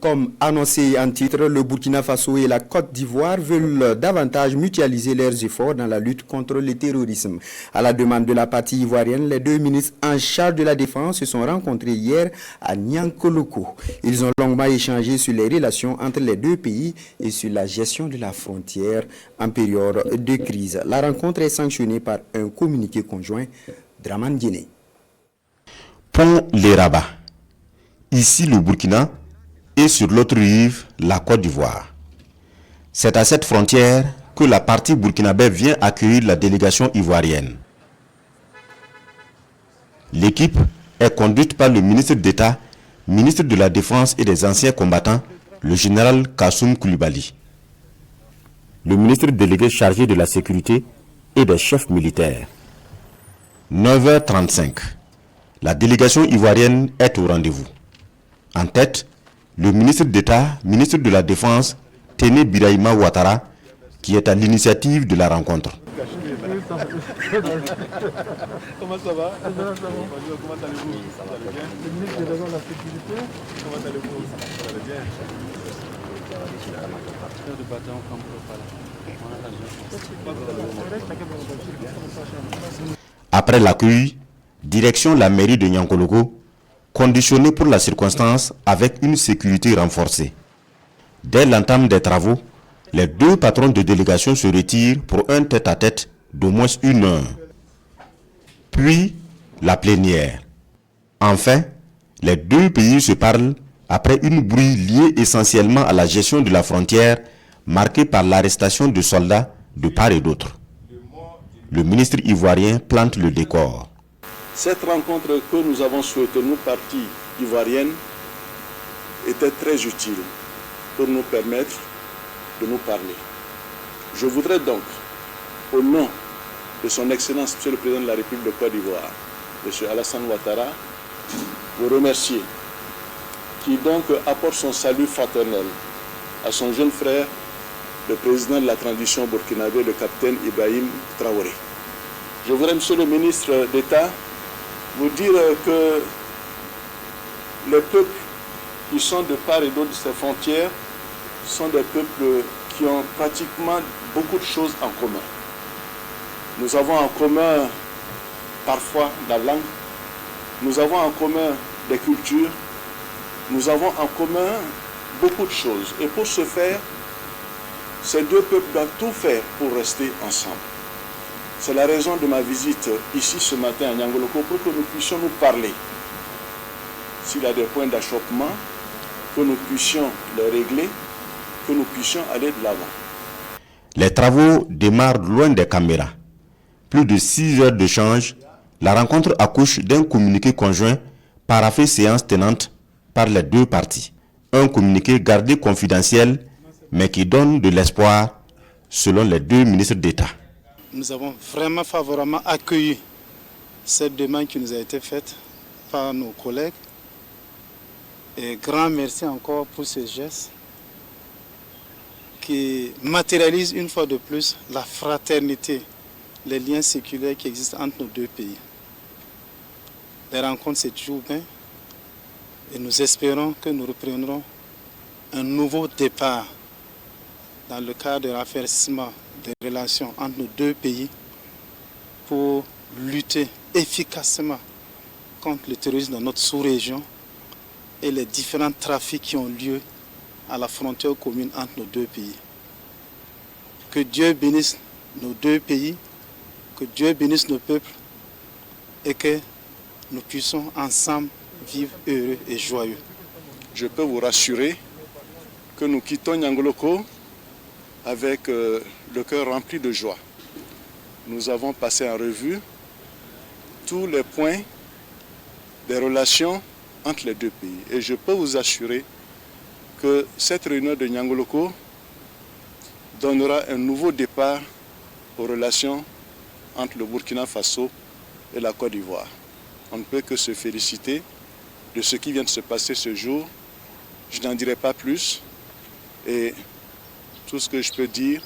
Comme annoncé en titre, le Burkina Faso et la Côte d'Ivoire veulent davantage mutualiser leurs efforts dans la lutte contre le terrorisme. À la demande de la partie ivoirienne, les deux ministres en charge de la défense se sont rencontrés hier à Niankoloko. Ils ont longuement échangé sur les relations entre les deux pays et sur la gestion de la frontière en période de crise. La rencontre est sanctionnée par un communiqué conjoint. Dramane Guinée. Pont les Rabats. Ici le Burkina et sur l'autre rive la Côte d'Ivoire. C'est à cette frontière que la partie burkinabé vient accueillir la délégation ivoirienne. L'équipe est conduite par le ministre d'État, ministre de la Défense et des anciens combattants, le général Kassoum Koulibaly. Le ministre délégué chargé de la sécurité et des chefs militaires. 9h35. La délégation ivoirienne est au rendez-vous. En tête, le ministre d'État, ministre de la Défense, Téné Birahima Ouattara, qui est à l'initiative de la rencontre. Comment ça va? Comment allez-vous? Ça va bien. Le ministre de la Sécurité. Comment allez-vous? Ça va bien. Après l'accueil, direction la mairie de Niankoloko, conditionnée pour la circonstance avec une sécurité renforcée. Dès l'entame des travaux, les deux patrons de délégation se retirent pour un tête-à-tête d'au moins 1 heure. Puis, la plénière. Enfin, les deux pays se parlent après une bruit liée essentiellement à la gestion de la frontière marquée par l'arrestation de soldats de part et d'autre. Le ministre ivoirien plante le décor. Cette rencontre que nous avons souhaitée, nous, partie ivoirienne, était très utile pour nous permettre de nous parler. Je voudrais donc, au nom de son Excellence, Monsieur le Président de la République de Côte d'Ivoire, Monsieur Alassane Ouattara, vous remercier, qui donc apporte son salut fraternel à son jeune frère, le président de la transition burkinabé, le capitaine Ibrahim Traoré. Je voudrais, Monsieur le ministre d'État, vous dire que les peuples qui sont de part et d'autre de ces frontières sont des peuples qui ont pratiquement beaucoup de choses en commun. Nous avons en commun parfois la langue, nous avons en commun des cultures, nous avons en commun beaucoup de choses. Et pour ce faire, ces deux peuples doivent tout faire pour rester ensemble. C'est la raison de ma visite ici ce matin à Niankoloko pour que nous puissions nous parler. S'il y a des points d'achoppement, que nous puissions les régler, que nous puissions aller de l'avant. Les travaux démarrent loin des caméras. Plus de 6 heures d'échange, la rencontre accouche d'un communiqué conjoint paraphé séance tenante par les deux parties. Un communiqué gardé confidentiel, mais qui donne de l'espoir, selon les deux ministres d'État. Nous avons vraiment favorablement accueilli cette demande qui nous a été faite par nos collègues. Et grand merci encore pour ces gestes qui matérialisent une fois de plus la fraternité, les liens séculaires qui existent entre nos deux pays. Les rencontres, c'est toujours bien et nous espérons que nous reprendrons un nouveau départ dans le cadre de raffermissement des relations entre nos deux pays pour lutter efficacement contre le terrorisme dans notre sous-région et les différents trafics qui ont lieu à la frontière commune entre nos deux pays. Que Dieu bénisse nos deux pays, que Dieu bénisse nos peuples et que nous puissions ensemble vivre heureux et joyeux. Je peux vous rassurer que nous quittons Niankoloko avec le cœur rempli de joie. Nous avons passé en revue tous les points des relations entre les deux pays. Et je peux vous assurer que cette réunion de Niankoloko donnera un nouveau départ aux relations entre le Burkina Faso et la Côte d'Ivoire. On ne peut que se féliciter de ce qui vient de se passer ce jour. Je n'en dirai pas plus. Et tout ce que je peux dire,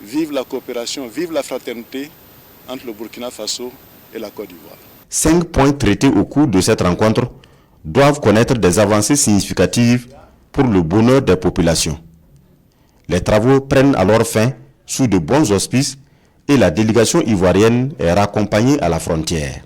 vive la coopération, vive la fraternité entre le Burkina Faso et la Côte d'Ivoire. 5 points traités au cours de cette rencontre doivent connaître des avancées significatives pour pour le bonheur des populations. Les travaux prennent alors fin sous de bons auspices et la délégation ivoirienne est raccompagnée à la frontière.